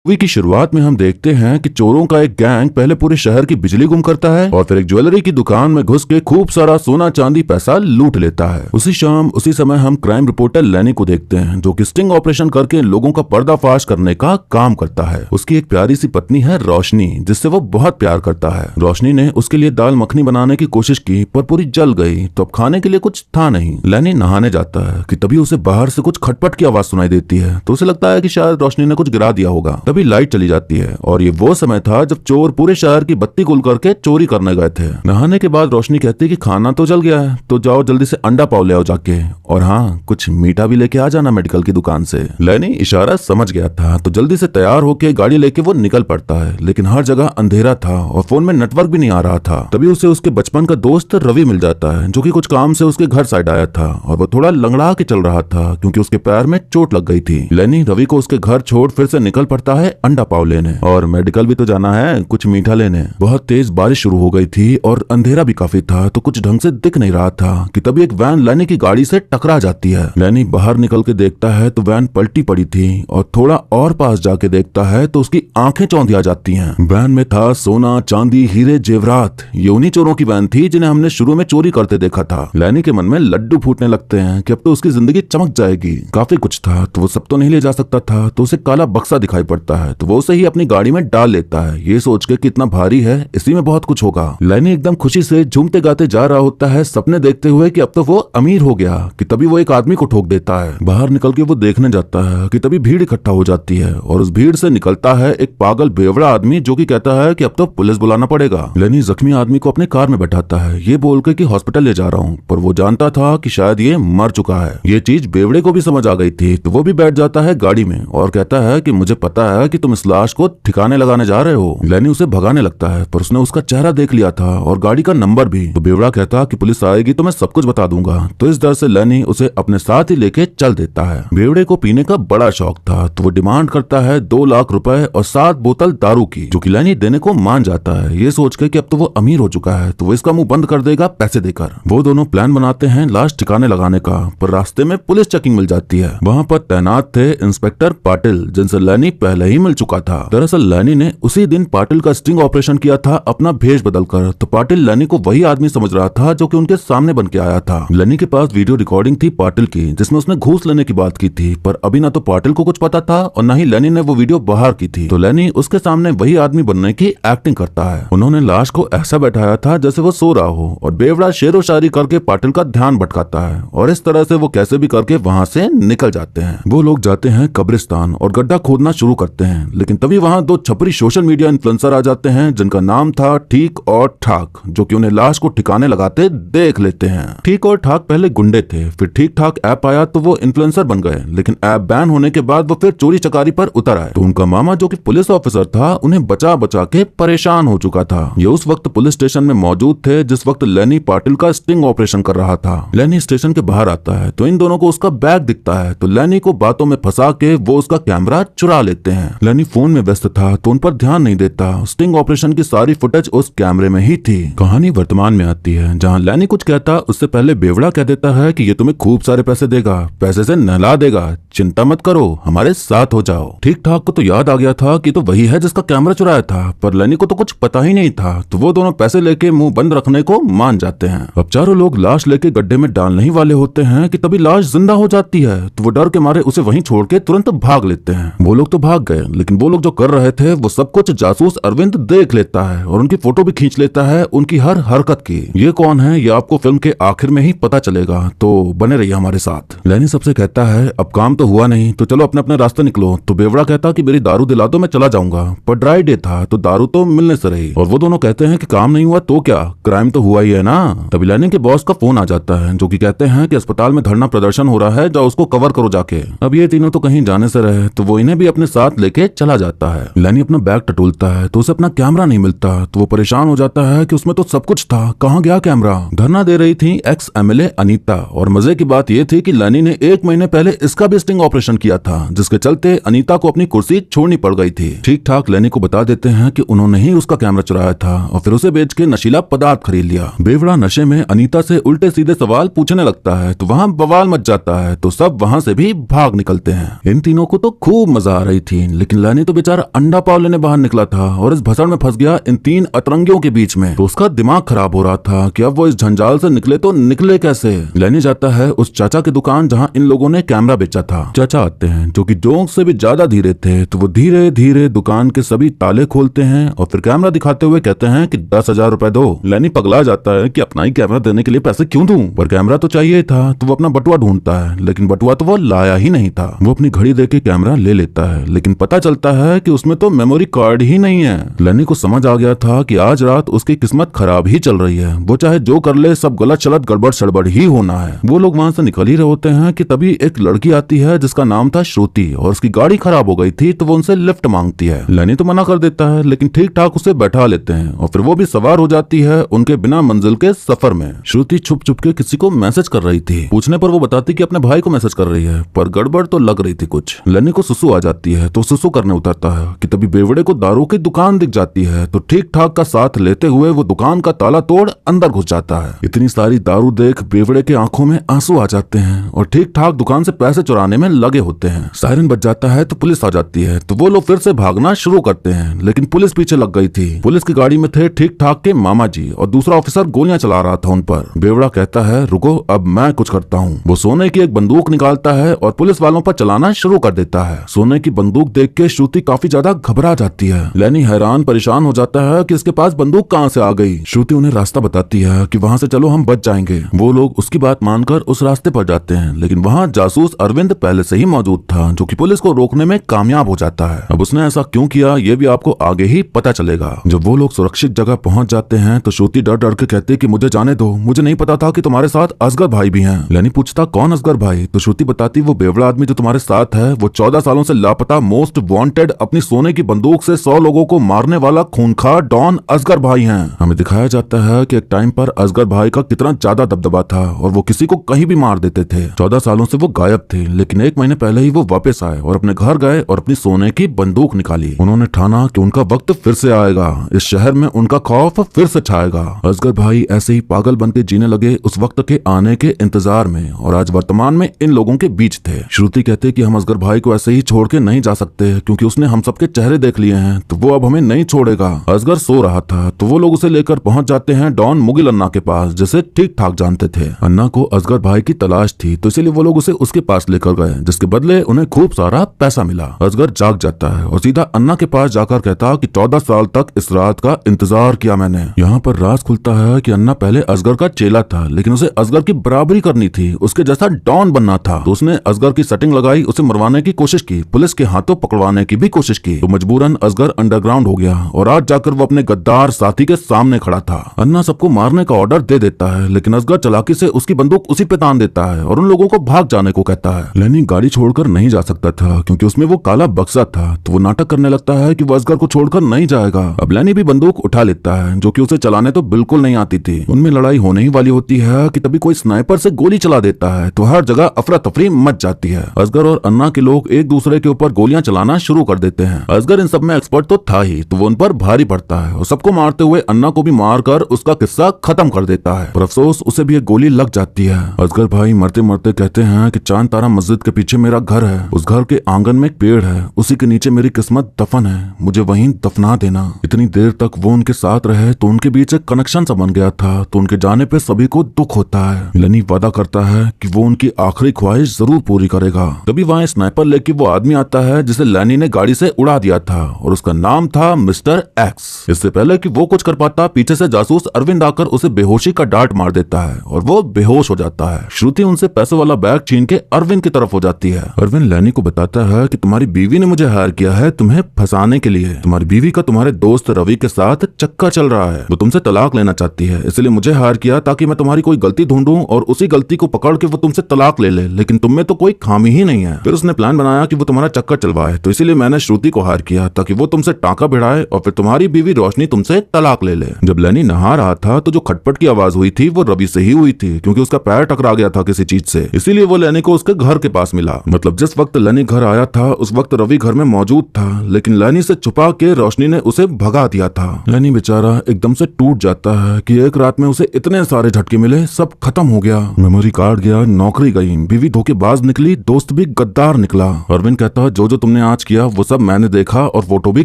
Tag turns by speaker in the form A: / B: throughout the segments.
A: Movie की शुरुआत में हम देखते हैं कि चोरों का एक गैंग पहले पूरे शहर की बिजली गुम करता है और फिर एक ज्वेलरी की दुकान में घुस के खूब सारा सोना चांदी पैसा लूट लेता है। उसी शाम उसी समय हम क्राइम रिपोर्टर लैनी को देखते हैं जो कि स्टिंग ऑपरेशन करके लोगों का पर्दाफाश करने का काम करता है। उसकी एक प्यारी सी पत्नी है रोशनी, जिससे वो बहुत प्यार करता है। रोशनी ने उसके लिए दाल मखनी बनाने की कोशिश की पर पूरी जल गई, तो अब खाने के लिए कुछ था नहीं। लैनी नहाने जाता है कि तभी उसे बाहर से कुछ खटपट की आवाज सुनाई देती है, तो उसे लगता है कि शायद रोशनी ने कुछ गिरा दिया होगा। तभी लाइट चली जाती है और ये वो समय था जब चोर पूरे शहर की बत्ती गुल करके चोरी करने गए थे। नहाने के बाद रोशनी कहती है कि खाना तो जल गया है, तो जाओ जल्दी से अंडा पाव ले आओ जाके, और हाँ कुछ मीठा भी लेके आ जाना मेडिकल की दुकान से। लैनी इशारा समझ गया था तो जल्दी से तैयार होके गाड़ी लेके वो निकल पड़ता है, लेकिन हर जगह अंधेरा था और फोन में नेटवर्क भी नहीं आ रहा था। तभी उसे उसके बचपन का दोस्त रवि मिल जाता है जो कि कुछ काम से उसके घर साइड आया था और वो थोड़ा लंगड़ा के चल रहा था क्योंकि उसके पैर में चोट लग गई थी। लैनी रवि को उसके घर छोड़ फिर से निकल पड़ता है अंडा पाव लेने, और मेडिकल भी तो जाना है कुछ मीठा लेने। बहुत तेज बारिश शुरू हो गई थी और अंधेरा भी काफी था तो कुछ ढंग से दिख नहीं रहा था कि तभी एक वैन लैनी की गाड़ी से टकरा जाती है। लैनी बाहर निकल के देखता है तो वैन पलटी पड़ी थी और थोड़ा और पास जाके देखता है तो उसकी आंखें चौंधिया जाती हैं। वैन में था सोना चांदी हीरे जेवरात। ये उन्हीं चोरों की वैन थी जिन्हें हमने शुरू में चोरी करते देखा था। लैनी के मन में लड्डू फूटने लगते हैं कि अब तो उसकी जिंदगी चमक जाएगी। काफी कुछ था तो वो सब तो नहीं ले जा सकता था, तो उसे काला बक्सा दिखाई पड़ता है तो वो उसे ही अपनी गाड़ी में डाल लेता है, ये सोच के कितना भारी है इसी में बहुत कुछ होगा। लैनी एकदम खुशी से झूमते गाते जा रहा होता है सपने देखते हुए कि अब तो वो अमीर हो गया कि तभी वो एक आदमी को ठोक देता है। बाहर निकल के वो देखने जाता है कि तभी भीड़ इकट्ठा हो जाती है और उस भीड़ से निकलता है एक पागल बेवड़ा आदमी जो कि कहता है कि अब तो पुलिस बुलाना पड़ेगा। लैनी जख्मी आदमी को अपने कार में बैठाता है ये बोल के कि हॉस्पिटल ले जा रहा हूँ, पर वो जानता था कि शायद ये मर चुका है। ये चीज बेवड़े को भी समझ आ गई थी तो वो भी बैठ जाता है गाड़ी में और कहता है कि मुझे पता है कि तुम इस लाश को ठिकाने लगाने जा रहे हो। लैनी उसे भगाने लगता है पर उसने उसका चेहरा देख लिया था और गाड़ी का नंबर भी, तो बेवड़ा कहता कि पुलिस आएगी तो मैं सब कुछ बता दूंगा। तो इस डर से लैनी उसे अपने साथ ही लेके चल देता है। बेवड़े को पीने का बड़ा शौक था तो वो डिमांड करता है 2 लाख रुपए और 7 बोतल दारू की, जो कि लैनी देने को मान जाता है, ये सोच के कि अब तो वो अमीर हो चुका है तो वो इसका मुंह बंद कर देगा पैसे देकर। वो दोनों प्लान बनाते हैं लाश ठिकाने लगाने का, पर रास्ते में पुलिस चेकिंग मिल जाती है। वहाँ पर तैनात थे इंस्पेक्टर पाटिल जिनसे लैनी पहले ही मिल चुका था। दरअसल लैनी ने उसी दिन पाटिल का स्टिंग ऑपरेशन किया था अपना भेष बदलकर, तो पाटिल लैनी को वही आदमी समझ रहा था जो कि उनके सामने बन के आया था। लैनी के पास वीडियो रिकॉर्डिंग थी पाटिल की जिसमें उसने घूस लेने की बात की थी, पर अभी ना तो पाटिल को कुछ पता था और न ही लैनी ने वो वीडियो बाहर की थी, तो लैनी उसके सामने वही आदमी बनने की एक्टिंग करता है। उन्होंने लाश को ऐसा बैठाया था जैसे वो सो रहा हो और बेवड़ा शेरो शायरी करके पाटिल का ध्यान भटकाता है और इस तरह से वो कैसे भी करके वहाँ से निकल जाते हैं। वो लोग जाते हैं कब्रिस्तान और गड्ढा खोदना शुरू करते हैं, लेकिन तभी वहाँ 2 छपरी सोशल मीडिया इन्फ्लुएंसर आ जाते हैं जिनका नाम था ठीक और ठाक, जो कि उन्हें लाश को ठिकाने लगाते देख लेते हैं। ठीक और ठाक पहले गुंडे थे, फिर ठीक ठाक ऐप आया तो वो इन्फ्लुएंसर बन गए, लेकिन ऐप बैन होने के बाद वो फिर चोरी चकारी पर उतर आए। तो उनका मामा जो कि पुलिस ऑफिसर था उन्हें बचा बचा के परेशान हो चुका था। ये उस वक्त पुलिस स्टेशन में मौजूद थे जिस वक्त लैनी पाटिल का स्टिंग ऑपरेशन कर रहा था। लैनी स्टेशन के बाहर आता है तो इन दोनों को उसका बैग दिखता है, तो लैनी को बातों में फंसा के वो उसका कैमरा चुरा लेते हैं। लैनी फोन में व्यस्त था तो उन पर ध्यान नहीं देता। स्टिंग ऑपरेशन की सारी फुटेज उस कैमरे में ही थी। कहानी वर्तमान में आती है जहाँ लैनी कुछ कहता उससे पहले बेवड़ा कह देता है कि ये तुम्हें खूब सारे पैसे देगा, पैसे से नहला देगा, चिंता मत करो हमारे साथ हो जाओ। ठीक ठाक को तो याद आ गया था कि तो वही है जिसका कैमरा चुराया था, पर लैनी को तो कुछ पता ही नहीं था, तो वो दोनों पैसे लेके मुंह बंद रखने को मान जाते हैं। अब चारों लोग लाश लेके गड्ढे में डालने ही वाले होते हैं कि तभी लाश जिंदा हो जाती है, तो वो डर के मारे उसे वहीं छोड़ के तुरंत भाग लेते हैं। वो लोग तो भाग गए, लेकिन वो लोग जो कर रहे थे वो सब कुछ जासूस अरविंद देख लेता है और उनकी फोटो भी खींच लेता है उनकी हर हरकत की। ये कौन है ये आपको फिल्म के आखिर में ही पता चलेगा, तो बने रहिए हमारे साथ। लैनी सबसे कहता है अब काम तो हुआ नहीं तो चलो अपने अपने रास्ते निकलो, तो बेवड़ा कहता कि मेरी दारू दिला दो मैं चला जाऊंगा, पर ड्राई डे था तो दारू तो मिलने से रही। और वो दोनों कहते हैं कि काम नहीं हुआ तो क्या, क्राइम तो हुआ ही है ना। तभी लैनी के बॉस का फोन आ जाता है जो कि कहते हैं कि अस्पताल में धरना प्रदर्शन हो रहा है, जाओ उसको कवर करो जाके। अब ये तीनों तो कहीं जाने से रहे तो वो इन्हें भी अपने साथ लेके चला जाता है। लैनी अपना बैग टटोलता है तो उसे अपना कैमरा नहीं मिलता, तो वो परेशान हो जाता है कि उसमें तो सब कुछ था, कहाँ गया कैमरा। धरना दे रही थी एक्स एमएलए अनीता, और मजे की बात ये थी कि लैनी ने 1 महीने पहले इसका भी स्टिंग ऑपरेशन किया था जिसके चलते अनीता को अपनी कुर्सी छोड़नी पड़ गई थी। ठीक ठाक लैनी को बता देते हैं कि उन्होंने ही उसका कैमरा चुराया था और फिर उसे बेच के नशीला पदार्थ खरीद लिया। बेवड़ा नशे में अनीता से उल्टे सीधे सवाल पूछने लगता है तो वहाँ बवाल मच जाता है, तो सब वहाँ से भी भाग निकलते हैं। इन तीनों को तो खूब मजा आ रही थी, लेकिन लैनी तो बेचारा अंडा पाव लेने बाहर निकला था और इस भसड़ में फंस गया इन 3 अतरंगियों के बीच में। तो उसका दिमाग खराब हो रहा था कि अब वो इस झंझाल से निकले तो निकले कैसे। लैनी जाता है उस चाचा की दुकान जहाँ इन लोगों ने कैमरा बेचा था। चाचा आते हैं जो कि जोंक से भी ज्यादा धीरे थे, तो वो धीरे धीरे दुकान के सभी ताले खोलते हैं और फिर कैमरा दिखाते हुए कहते हैं कि 10,000 रुपए दो। लैनी पगला जाता है कि अपना ही कैमरा देने के लिए पैसे क्यों दूं, पर कैमरा तो चाहिए था, तो वो अपना बटुआ ढूंढता है, लेकिन बटुआ तो वो लाया ही नहीं था। वो अपनी घड़ी देके कैमरा ले लेता है, लेकिन पता चलता है कि उसमें तो मेमोरी कार्ड ही नहीं है। लैनी को समझ आ गया था कि आज रात उसकी किस्मत खराब ही चल रही है, वो चाहे जो कर ले सब गलत चलत गड़बड़ सड़बड़ ही होना है। वो लोग वहां से निकल ही रहे होते हैं कि तभी एक लड़की आती है जिसका नाम था श्रुति, और उसकी गाड़ी खराब हो गई थी तो वो उनसे लिफ्ट मांगती है। लैनी तो मना कर देता है, लेकिन ठीक ठाक उसे बैठा लेते हैं और फिर वो भी सवार हो जाती है उनके बिना मंजिल के सफर में। श्रुति छुप छुप के किसी को मैसेज कर रही थी। पूछने पर वो बताती कि अपने भाई को मैसेज कर रही है, पर गड़बड़ तो लग रही थी कुछ। लैनी को सुसु आ जाती है तो सुसु करने उतरता है कि तभी बेवड़े को दारू की दुकान दिख जाती है, तो ठीक ठाक का साथ लेते हुए वो दुकान का ताला तोड़ अंदर घुस जाता है। इतनी सारी दारू देख बेवड़े के आंखों में आंसू आ जाते हैं और ठीक ठाक दुकान से पैसे चुराने में लगे होते हैं। सायरन बज जाता है तो पुलिस आ जाती है, तो वो लोग फिर से भागना शुरू करते हैं, लेकिन पुलिस पीछे लग गई थी। पुलिस की गाड़ी में थे ठीक ठाक के मामा जी और दूसरा ऑफिसर गोलियां चला रहा था उन पर। बेवड़ा कहता है रुको अब मैं कुछ करता हूँ। वो सोने की एक बंदूक निकालता है और पुलिस वालों पर चलाना शुरू कर देता है। सोने की बंदूक देख के श्रुति काफी ज्यादा घबरा जाती है। लैनी हैरान परेशान हो जाता है कि इसके पास बंदूक कहाँ से आ गई। श्रुति उन्हें रास्ता बताती है कि वहाँ से चलो हम बच जाएंगे। वो लोग उसकी बात मानकर उस रास्ते पर जाते हैं, लेकिन वहाँ जासूस अरविंद पहले से ही मौजूद था, जो कि पुलिस को रोकने में कामयाब हो जाता है। अब उसने ऐसा क्यों किया ये भी आपको आगे ही पता चलेगा। जब वो लोग सुरक्षित जगह पहुंच जाते हैं तो श्रुति डर डर के कहती है कि मुझे जाने दो, मुझे नहीं पता था कि तुम्हारे साथ असगर भाई भी हैं। लैनी पूछता कौन असगर भाई, तो श्रुति बताती वो बेवड़ा आदमी जो तुम्हारे साथ है वो 14 सालों से लापता मोस्ट वांटेड अपनी सोने की बंदूक से 100 लोगों को मारने वाला खूंखार डॉन असगर भाई हैं। हमें दिखाया जाता है कि एक टाइम पर असगर भाई का कितना ज्यादा दबदबा था और वो किसी को कहीं भी मार देते थे। 14 सालों से वो गायब थे, लेकिन 1 महीने पहले ही वो वापस आए और अपने घर गए और अपनी सोने की बंदूक निकाली। उन्होंने ठाना कि उनका वक्त फिर से आएगा, इस शहर में उनका खौफ फिर से छाएगा। असगर भाई ऐसे ही पागल बन के जीने लगे उस वक्त के आने के इंतजार में, और आज वर्तमान में इन लोगों के बीच थे। श्रुति कहते कि हम असगर भाई को ऐसे ही छोड़ के नहीं जा सकते, क्योंकि उसने हम सबके चेहरे देख लिए हैं, तो वो अब हमें नहीं छोड़ेगा। असगर सो रहा था तो वो लोग उसे लेकर पहुंच जाते हैं डॉन मुगिल अन्ना के पास, जिसे ठीक ठाक जानते थे। अन्ना को असगर भाई की तलाश थी, तो इसीलिए वो लोग उसे उसके पास लेकर गए, जिसके बदले उन्हें खूब सारा पैसा मिला। असगर जाग जाता है और सीधा अन्ना के पास जाकर कहता कि 14 साल तक इस रात का इंतजार किया मैंने। यहाँ पर राज खुलता है कि अन्ना पहले असगर का चेला था, लेकिन उसे असगर की बराबरी करनी थी, उसके जैसा डॉन बनना था। तो उसने असगर की सेटिंग लगाई, उसे मरवाने की कोशिश की, पुलिस के हाथों पकड़वाने की भी कोशिश की, तो मजबूरन असगर अंडरग्राउंड हो गया और आज जाकर वो अपने गद्दार साथी के सामने खड़ा था। अन्ना सबको मारने का ऑर्डर दे देता है, लेकिन असगर चालाकी से उसकी बंदूक उसी पे तान देता है और उन लोगों को भाग जाने को कहता है। लैनी गाड़ी छोड़कर नहीं जा सकता था क्योंकि उसमें वो काला बक्सा था, तो वो नाटक करने लगता है कि वो असगर को छोड़कर नहीं जाएगा। अब लैनी भी बंदूक उठा लेता है, जो कि उसे चलाने तो बिल्कुल नहीं आती थी। उनमें लड़ाई होने ही वाली होती है कि तभी कोई स्नाइपर से गोली चला देता है, तो हर जगह अफरा तफरी मच जाती है। असगर और अन्ना के लोग एक दूसरे के ऊपर गोलियां चलाना शुरू कर देते हैं। असगर इन सब में एक्सपर्ट तो था ही, तो वो उन पर भारी पड़ता है और सबको मारते हुए अन्ना को भी मारकर उसका किस्सा खत्म कर देता है। पर अफसोस उसे भी एक गोली लग जाती है। असगर भाई मरते मरते कहते हैं कि चांद तारा मस्जिद के पीछे मेरा घर है, उस घर के आंगन में एक पेड़ है, उसी के नीचे मेरी किस्मत दफन है, मुझे वहीं दफना देना। इतनी देर तक वो उनके साथ रहे तो उनके बीच एक कनेक्शन सा बन गया था, तो उनके जाने पे सभी को दुख होता है। लैनी वादा करता है कि वो उनकी आखिरी ख्वाहिश जरूर पूरी करेगा। तभी वहाँ स्नाइपर लेके वो आदमी आता है जिसे लैनी ने गाड़ी से उड़ा दिया था, और उसका नाम था मिस्टर एक्स। इससे पहले कि वो कुछ कर पाता, पीछे से जासूस अरविंद आकर उसे बेहोशी का डांट मार देता है और वो बेहोश हो जाता है। श्रुति उनसे पैसे वाला बैग छीन के अरविंद की तरफ हो जाती है। अरविंद लैनी को बताता है कि तुम्हारी बीवी ने मुझे हायर किया है तुम्हें फंसाने के लिए। तुम्हारी बीवी का तुम्हारे दोस्त रवि के साथ चक्कर चल रहा है, वो तुमसे तलाक लेना चाहती है, इसलिए मुझे हायर किया ताकि मैं तुम्हारी कोई गलती ढूंढूं और उसी गलती को पकड़ के वो तुमसे तलाक ले ले, लेकिन तुम में तो कोई खामी ही नहीं है। फिर उसने प्लान बनाया कि वो तुम्हारा चक्कर चलवाए, तो इसीलिए मैंने श्रुति को हायर किया ताकि वो तुमसे टांका भिड़ाए और फिर तुम्हारी बीवी रोशनी तुमसे तलाक ले ले। जब लैनी नहा रहा था तो जो खटपट की आवाज हुई थी वो रवि से ही हुई थी, क्योंकि उसका पैर टकरा गया था किसी चीज से, इसीलिए वो लैनी को उसके घर के पास मिला। मतलब जिस वक्त लैनी घर आया था उस वक्त रवि घर में मौजूद था, लेकिन लैनी से छुपा के रोशनी ने उसे भगा दिया था। लैनी बेचारा एकदम से टूट जाता है कि एक रात में उसे इतने सारे झटके मिले, सब खत्म हो गया। मेमोरी कार्ड गया, नौकरी गई, बीवी धोखेबाज निकली, दोस्त भी गद्दार निकला। अरविंद कहता है जो जो तुमने आज किया वो सब मैंने देखा और फोटो भी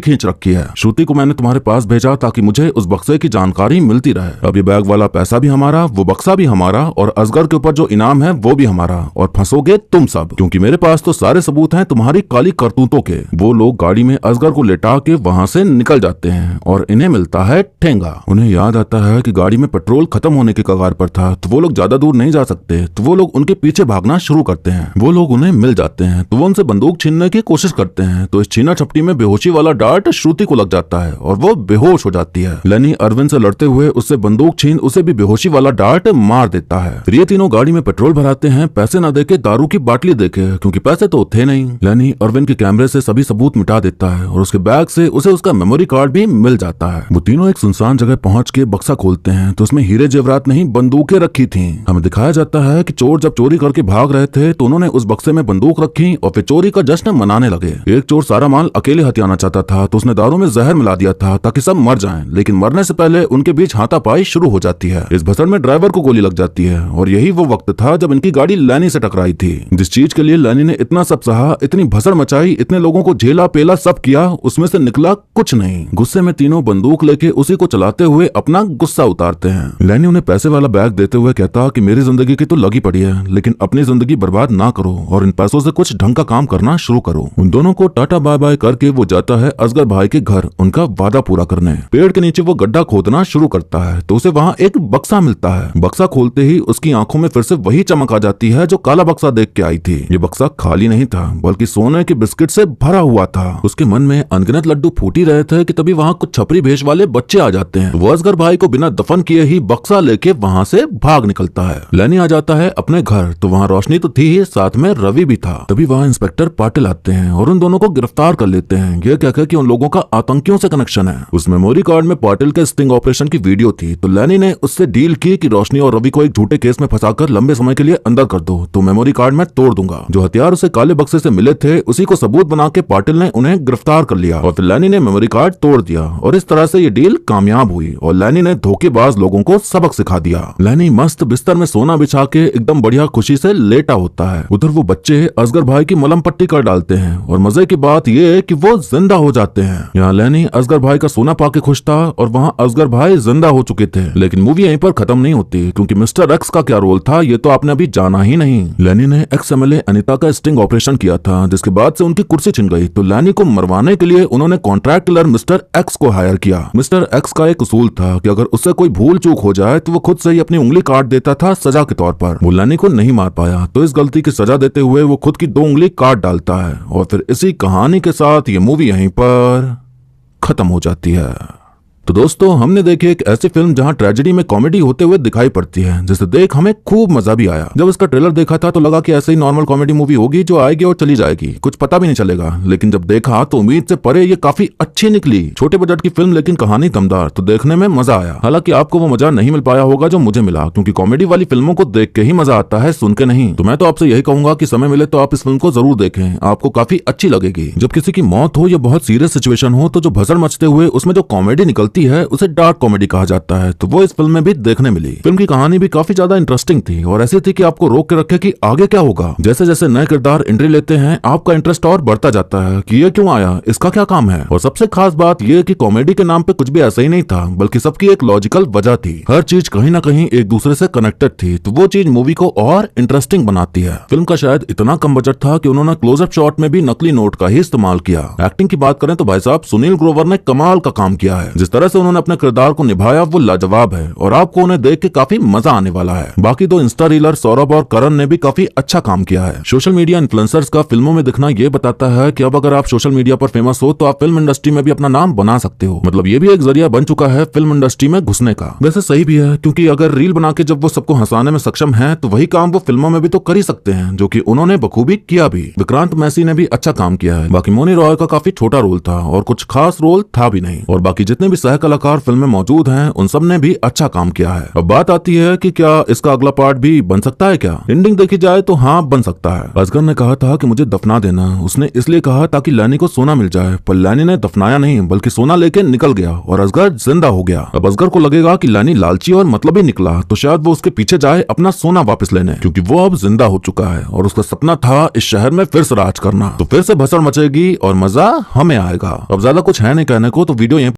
A: खींच रखी है। श्रुति को मैंने तुम्हारे पास भेजा ताकि मुझे उस बक्से की जानकारी मिलती रहे। अब ये बैग वाला पैसा भी हमारा, वो बक्सा भी हमारा और असगर के ऊपर जो इनाम है वो भी हमारा, और फंसोगे तुम सब, क्योंकि मेरे पास तो सारे सबूत हैं तुम्हारी काली करतूतों के। वो लोग गाड़ी में असगर को लेटा के वहाँ से निकल जाते हैं और इन्हें मिलता है ठेंगा। उन्हें याद आता है कि गाड़ी में पेट्रोल खत्म होने के कगार पर था, तो वो लोग ज्यादा दूर नहीं जा सकते, तो वो लोग उनके पीछे भागना शुरू करते हैं। वो लोग उन्हें मिल जाते हैं तो वो उनसे बंदूक छीनने की कोशिश करते हैं, तो इस छीना छपटी में बेहोशी वाला डार्ट श्रुति को लग जाता है और वो बेहोश हो जाती है। लेनी अरविंद से लड़ते हुए उससे बंदूक छीन उसे भी बेहोशी वाला डार्ट मार देता है। फिर ये तीनों गाड़ी में पेट्रोल भराते हैं, पैसे न देके दारू की बाटली देके, क्योंकि पैसे तो थे नहीं। लेनी अरविंद के कैमरे से सभी सबूत मिटा देता है और उसके बैग से उसे उसका मेमोरी कार्ड भी मिल जाता है। वो तीनों एक सुनसान जगह पहुंच के बक्सा खोलते हैं तो उसमें हीरे जेवरात नहीं बंदूकें रखी थी। हमें दिखाया जाता है कि चोर जब चोरी करके भाग रहे थे तो उन्होंने उस बक्से में बंदूक रखी और फिर चोरी का जश्न मनाने लगे। एक चोर सारा माल अकेले हथियाना चाहता था तो उसने दारू में जहर मिला दिया था ताकि सब मर जाएं, लेकिन मरने से पहले उनके बीच हाथापाई शुरू हो जाती है। इस भसड़ में ड्राइवर को गोली लग जाती है और यही वो वक्त था जब इनकी गाड़ी लैनी से टकराई थी। जिस चीज के लिए लैनी ने इतना सब सहा, इतनी भसड़ मचाई, इतने लोगों को झेला पेला सब किया, उसमें से निकला कुछ नहीं। गुस्से में तीनों बंदूक लेके उसी को चलाते हुए अपना गुस्सा उतारते हैं। लैनी उन्हें पैसे वाला बैग देते हुए कहता कि मेरी जिंदगी की तो लगी पड़ी है, लेकिन अपनी जिंदगी बर्बाद ना करो और इन पैसों से कुछ ढंग का काम करना शुरू करो। उन दोनों को टाटा बाय बाय करके वो जाता है असगर भाई के घर उनका वादा पूरा करने। पेड़ के नीचे वो गड्ढा खोदना शुरू करता है तो उसे वहाँ एक बक्सा मिलता है। बक्सा खोलते ही उसकी आंखों में फिर से वही चमक आ जाती है जो काला बक्सा देख के आई थी। ये बक्सा खाली नहीं था बल्कि सोने के बिस्किट से भरा हुआ था। उसके मन में अनगिनत लड्डू फूट ही रहे थे कि तभी वहाँ कुछ छपरी भेष वाले बच्चे आ जाते हैं। वो असगर भाई को बिना दफन किए ही बक्सा लेके वहाँ से भाग निकलता है। लैनी आ जाता है अपने घर तो वहाँ रोशनी तो थी ही, साथ में रवि भी था। तभी वहाँ इंस्पेक्टर पाटिल आते हैं और उन दोनों को गिरफ्तार कर लेते हैं। ये कहकर कि उन लोगों का आतंकियों से कनेक्शन है। उस मेमोरी कार्ड में पाटिल के स्टिंग ऑपरेशन की वीडियो थी तो लैनी ने उससे डील की कि रोशनी और रवि को एक झूठे केस में फंसाकर लंबे समय के लिए अंदर कर दो तो मेमोरी कार्ड में तोड़ दूंगा। जो हथियार उसे काले बक्से से मिले थे उसी को सबूत बना के पाटिल ने उन्हें गिरफ्तार कर लिया और फिर लैनी ने मेमोरी कार्ड तोड़ दिया और इस तरह से ये डील कामयाब हुई और लैनी ने धोखेबाज लोगों को सबक सिखा दिया। लैनी मस्त बिस्तर में सोना बिछा के एकदम बढ़िया खुशी से लेटा होता है। उधर वो बच्चे असगर भाई की मलम पट्टी कर डालते हैं और मजे की बात ये है कि वो जिंदा हो जाते हैं। यहाँ लैनी असगर भाई का सोना पाके खुश था और वहाँ असगर भाई जिंदा हो चुके थे। लेकिन मूवी यहीं पर खत्म नहीं होती क्योंकि मिस्टर एक्स का क्या रोल था ये तो आपने अभी जाना ही नहीं। लैनी ने एक्स एमएलए अनिता का स्टिंग ऑपरेशन किया था जिसके बाद से उनकी कुर्सी छिन गई तो लैनी को मरवाने के लिए उन्होंने कॉन्ट्रैक्ट किलर मिस्टर एक्स को हायर किया। मिस्टर एक्स का एक उसूल था कि अगर उससे कोई भूल चूक हो जाए तो वो खुद से ही अपनी उंगली काट देता था सजा के तौर पर। वो लैनी को नहीं मार पाया तो इस गलती की सजा देते हुए वो खुद की 2 उंगली काट डालता है और फिर इसी कहानी के साथ ये मूवी यहीं पर खत्म हो जाती है। तो दोस्तों हमने देखी एक ऐसी फिल्म जहां ट्रेजेडी में कॉमेडी होते हुए दिखाई पड़ती है, जिसे देख हमें खूब मजा भी आया। जब इसका ट्रेलर देखा था तो लगा कि ऐसे ही नॉर्मल कॉमेडी मूवी होगी जो आएगी और चली जाएगी, कुछ पता भी नहीं चलेगा। लेकिन जब देखा तो उम्मीद से परे ये काफी अच्छी निकली। छोटे बजट की फिल्म लेकिन कहानी दमदार, तो देखने में मजा आया। हालांकि आपको वो मजा नहीं मिल पाया होगा जो मुझे मिला, क्योंकि कॉमेडी वाली फिल्मों को देख के ही मजा आता है, सुन के नहीं। तो मैं तो आपसे यही कहूंगा कि समय मिले तो आप इस फिल्म को जरूर देखें, आपको काफी अच्छी लगेगी। जब किसी की मौत हो या बहुत सीरियस सिचुएशन हो तो जो भसड़ मचते हुए उसमें जो कॉमेडी निकलती है उसे डार्क कॉमेडी कहा जाता है, तो वो इस फिल्म में भी देखने मिली। फिल्म की कहानी भी काफी ज्यादा इंटरेस्टिंग थी और ऐसी थी कि आपको रोक के रखे कि आगे क्या होगा। जैसे जैसे नए किरदार एंट्री लेते हैं आपका इंटरेस्ट और बढ़ता जाता है कि ये क्यों आया, इसका क्या काम है। और सबसे खास बात यह कि कॉमेडी के नाम पे कुछ भी ऐसा ही नहीं था, बल्कि सबकी एक लॉजिकल वजह थी। हर चीज कहीं ना कहीं एक दूसरे से कनेक्टेड थी, तो वो चीज मूवी को और इंटरेस्टिंग बनाती है। फिल्म का शायद इतना कम बजट था कि उन्होंने क्लोजअप शॉट में भी नकली नोट का ही इस्तेमाल किया। एक्टिंग की बात करें तो भाई साहब सुनील ग्रोवर ने कमाल का काम किया है। जिस तरह से उन्होंने अपने किरदार को निभाया वो लाजवाब है और आपको उन्हें देख के काफी मजा आने वाला है। बाकी दो इंस्टा रीलर सौरभ और करण ने भी काफी अच्छा काम किया है। सोशल मीडिया इन्फ्लुएंसर्स का फिल्मों में दिखना ये बताता है कि अब अगर आप सोशल मीडिया पर फेमस हो तो आप फिल्म इंडस्ट्री में भी अपना नाम बना सकते हो। मतलब ये भी एक जरिया बन चुका है फिल्म इंडस्ट्री में घुसने का। वैसे सही भी है, क्योंकि अगर रील बना के जब वो सबको हंसाने में सक्षम है तो वही काम वो फिल्मों में भी तो कर ही सकते हैं, जो कि उन्होंने बखूबी किया भी। विक्रांत मैसी ने भी अच्छा काम किया है। बाकी मोनी रॉय का काफी छोटा रोल था और कुछ खास रोल था भी नहीं। और बाकी जितने भी सह कलाकार फिल्म में मौजूद हैं उन सब ने भी अच्छा काम किया है। अब बात आती है कि क्या इसका अगला पार्ट भी बन सकता है क्या? एंडिंग देखी जाए तो हाँ, बन सकता है। असगर ने कहा था कि मुझे दफना देना। उसने इसलिए कहा ताकि लैनी को सोना मिल जाए, पर लैनी ने दफनाया नहीं बल्कि सोना लेके निकल गया और असगर जिंदा हो गया। अब असगर को लगेगा कि लैनी लालची और मतलबी निकला, तो शायद वो उसके पीछे जाए अपना सोना वापस लेने, क्योंकि वो अब जिंदा हो चुका है और उसका सपना था इस शहर में फिर से राज करना। तो फिर से भसड़ मचेगी और मजा हमें आएगा। अब ज्यादा कुछ है नहीं कहने को, तो वीडियो